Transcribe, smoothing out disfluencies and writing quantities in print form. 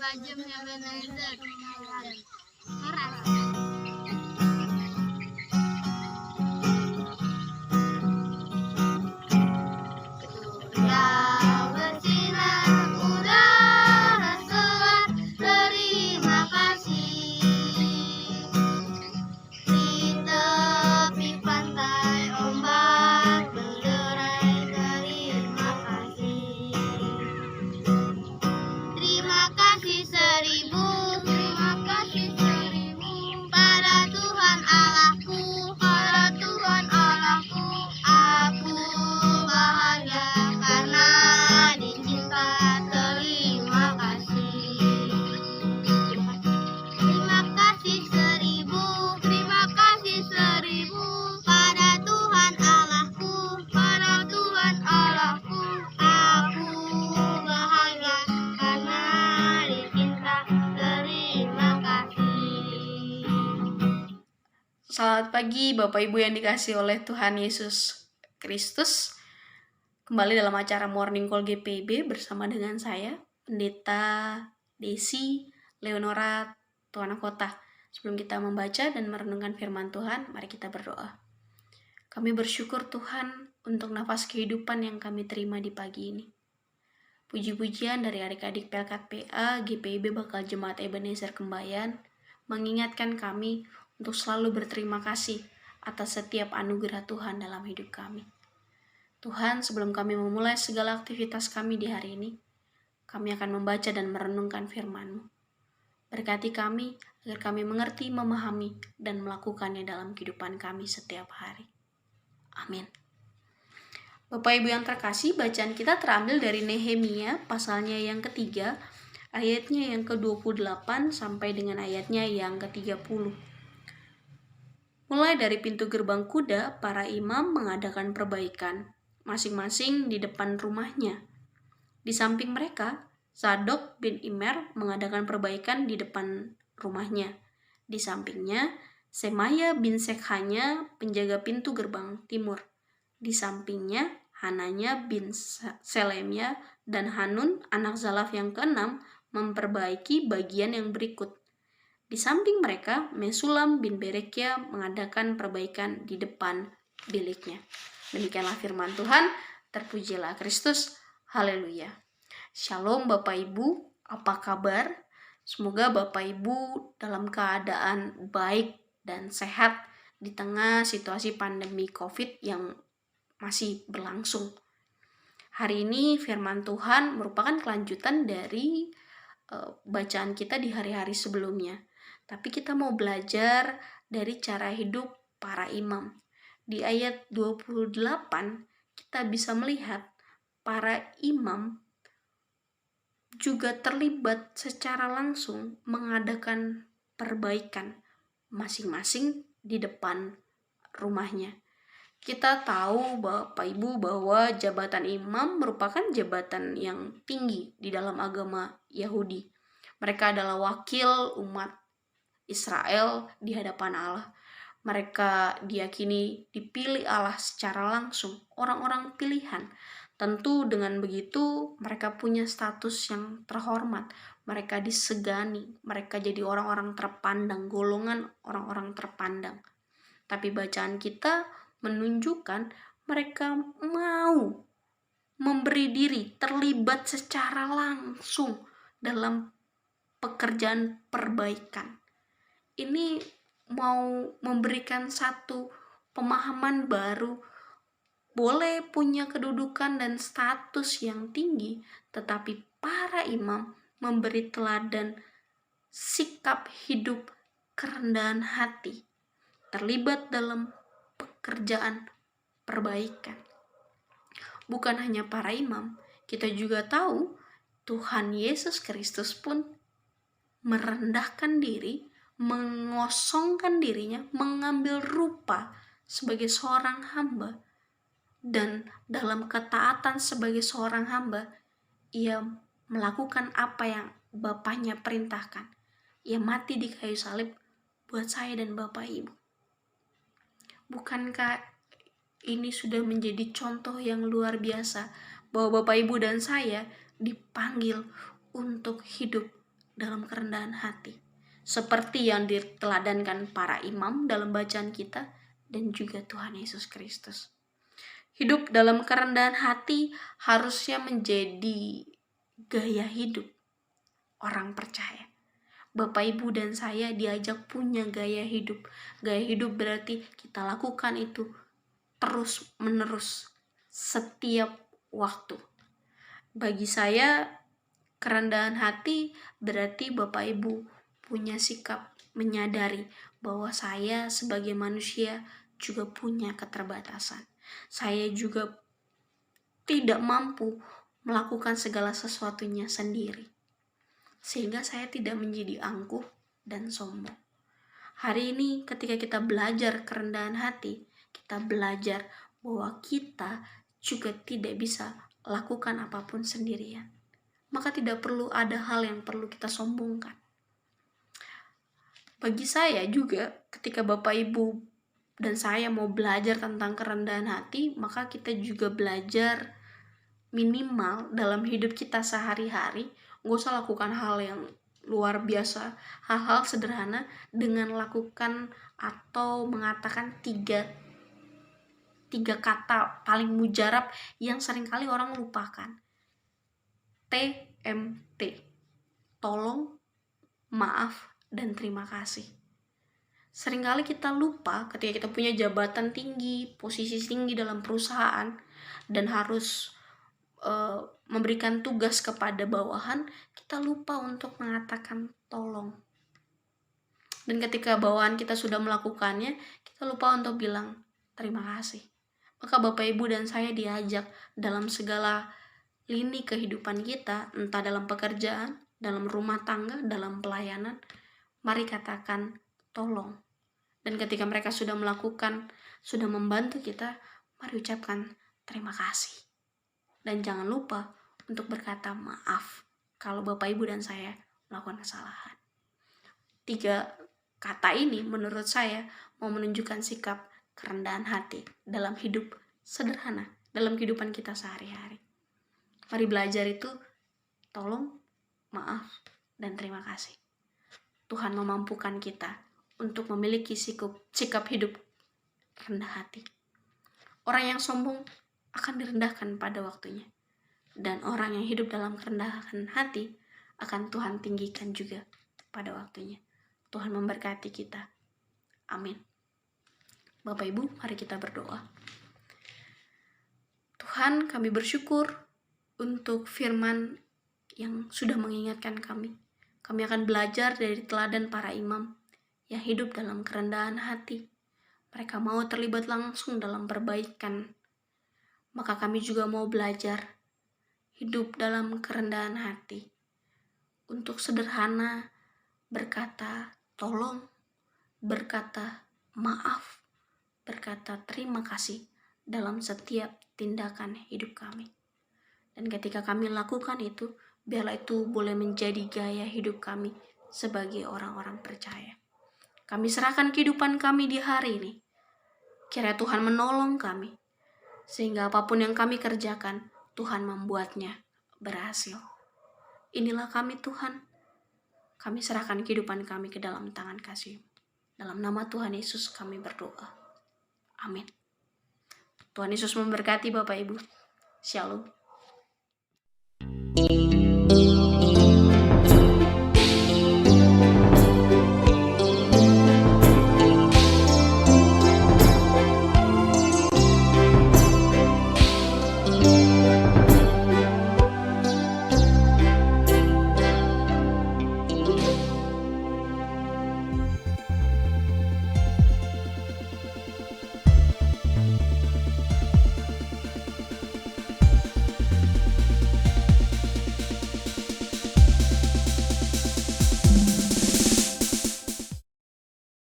Bajem Ebenezer. Keras. Selamat pagi Bapak Ibu yang dikasihi oleh Tuhan Yesus Kristus. Kembali dalam acara Morning Call GPIB bersama dengan saya, Pendeta Desi Leonora Tuana Kota. Sebelum kita membaca dan merenungkan firman Tuhan, mari kita berdoa. Kami bersyukur Tuhan untuk nafas kehidupan yang kami terima di pagi ini. Puji-pujian dari adik-adik Pelkat PA, GPIB Bakal Jemaat Ebenezer Kembayan, mengingatkan kami untuk selalu berterima kasih atas setiap anugerah Tuhan dalam hidup kami. Tuhan, sebelum kami memulai segala aktivitas kami di hari ini, kami akan membaca dan merenungkan firman-Mu. Berkati kami agar kami mengerti, memahami, dan melakukannya dalam kehidupan kami setiap hari. Amin. Bapak Ibu yang terkasih, bacaan kita terambil dari Nehemia pasalnya yang ketiga, ayatnya yang ke-28 sampai dengan ayatnya yang ke-30. Mulai dari pintu gerbang kuda, para imam mengadakan perbaikan, masing-masing di depan rumahnya. Di samping mereka, Zadok bin Immer mengadakan perbaikan di depan rumahnya. Di sampingnya, Semaya bin Sekhanya, penjaga pintu gerbang timur. Di sampingnya, Hananya bin Selemya dan Hanun, anak Zalaf yang keenam, memperbaiki bagian yang berikut. Di samping mereka, Mesulam bin Berekia mengadakan perbaikan di depan biliknya. Demikianlah firman Tuhan, terpujilah Kristus, haleluya. Shalom Bapak Ibu, apa kabar? Semoga Bapak Ibu dalam keadaan baik dan sehat di tengah situasi pandemi COVID yang masih berlangsung. Hari ini firman Tuhan merupakan kelanjutan dari bacaan kita di hari-hari sebelumnya. Tapi kita mau belajar dari cara hidup para imam. Di ayat 28 kita bisa melihat para imam juga terlibat secara langsung mengadakan perbaikan masing-masing di depan rumahnya. Kita tahu Bapak Ibu bahwa jabatan imam merupakan jabatan yang tinggi di dalam agama Yahudi. Mereka adalah wakil umat Israel di hadapan Allah. Mereka diyakini dipilih Allah secara langsung, orang-orang pilihan. Tentu dengan begitu mereka punya status yang terhormat. Mereka disegani, mereka jadi orang-orang terpandang, golongan orang-orang terpandang. Tapi bacaan kita menunjukkan mereka mau memberi diri, terlibat secara langsung dalam pekerjaan perbaikan. Ini mau memberikan satu pemahaman baru. Boleh punya kedudukan dan status yang tinggi, tetapi para imam memberi teladan sikap hidup kerendahan hati, terlibat dalam pekerjaan perbaikan. Bukan hanya para imam, kita juga tahu Tuhan Yesus Kristus pun merendahkan diri, mengosongkan dirinya, mengambil rupa sebagai seorang hamba, dan dalam ketaatan sebagai seorang hamba, ia melakukan apa yang Bapaknya perintahkan. Ia mati di kayu salib buat saya dan Bapak Ibu. Bukankah ini sudah menjadi contoh yang luar biasa bahwa Bapak Ibu dan saya dipanggil untuk hidup dalam kerendahan hati, seperti yang diteladankan para imam dalam bacaan kita dan juga Tuhan Yesus Kristus. Hidup dalam kerendahan hati harusnya menjadi gaya hidup orang percaya. Bapak Ibu dan saya diajak punya gaya hidup. Gaya hidup berarti kita lakukan itu terus menerus setiap waktu. Bagi saya, kerendahan hati berarti Bapak Ibu punya sikap menyadari bahwa saya sebagai manusia juga punya keterbatasan. Saya juga tidak mampu melakukan segala sesuatunya sendiri, sehingga saya tidak menjadi angkuh dan sombong. Hari ini ketika kita belajar kerendahan hati, kita belajar bahwa kita juga tidak bisa lakukan apapun sendirian. Maka tidak perlu ada hal yang perlu kita sombongkan. Bagi saya juga, ketika Bapak Ibu dan saya mau belajar tentang kerendahan hati, maka kita juga belajar minimal dalam hidup kita sehari-hari. Gak usah lakukan hal yang luar biasa, hal-hal sederhana dengan lakukan atau mengatakan tiga kata paling mujarab yang seringkali orang lupakan. TMT, tolong, maaf, dan terima kasih. Seringkali kita lupa ketika kita punya jabatan tinggi, posisi tinggi dalam perusahaan, dan harus memberikan tugas kepada bawahan, kita lupa untuk mengatakan tolong. Dan ketika bawahan kita sudah melakukannya, kita lupa untuk bilang terima kasih. Maka Bapak Ibu dan saya diajak dalam segala lini kehidupan kita, entah dalam pekerjaan, dalam rumah tangga, dalam pelayanan, mari katakan tolong. Dan ketika mereka sudah melakukan, sudah membantu kita, mari ucapkan terima kasih. Dan jangan lupa untuk berkata maaf kalau Bapak Ibu dan saya melakukan kesalahan. 3 kata ini menurut saya mau menunjukkan sikap kerendahan hati dalam hidup sederhana, dalam kehidupan kita sehari-hari. Mari belajar itu tolong, maaf, dan terima kasih. Tuhan memampukan kita untuk memiliki sikap hidup rendah hati. Orang yang sombong akan direndahkan pada waktunya, dan orang yang hidup dalam kerendahan hati akan Tuhan tinggikan juga pada waktunya. Tuhan memberkati kita. Amin. Bapak Ibu, mari kita berdoa. Tuhan, kami bersyukur untuk firman yang sudah mengingatkan kami. Kami akan belajar dari teladan para imam yang hidup dalam kerendahan hati. Mereka mau terlibat langsung dalam perbaikan. Maka kami juga mau belajar hidup dalam kerendahan hati. Untuk sederhana berkata tolong, berkata maaf, berkata terima kasih dalam setiap tindakan hidup kami. Dan ketika kami lakukan itu, biarlah itu boleh menjadi gaya hidup kami sebagai orang-orang percaya. Kami serahkan kehidupan kami di hari ini. Kiranya Tuhan menolong kami, sehingga apapun yang kami kerjakan, Tuhan membuatnya berhasil. Inilah kami Tuhan. Kami serahkan kehidupan kami ke dalam tangan kasih. Dalam nama Tuhan Yesus kami berdoa. Amin. Tuhan Yesus memberkati Bapak Ibu. Shalom.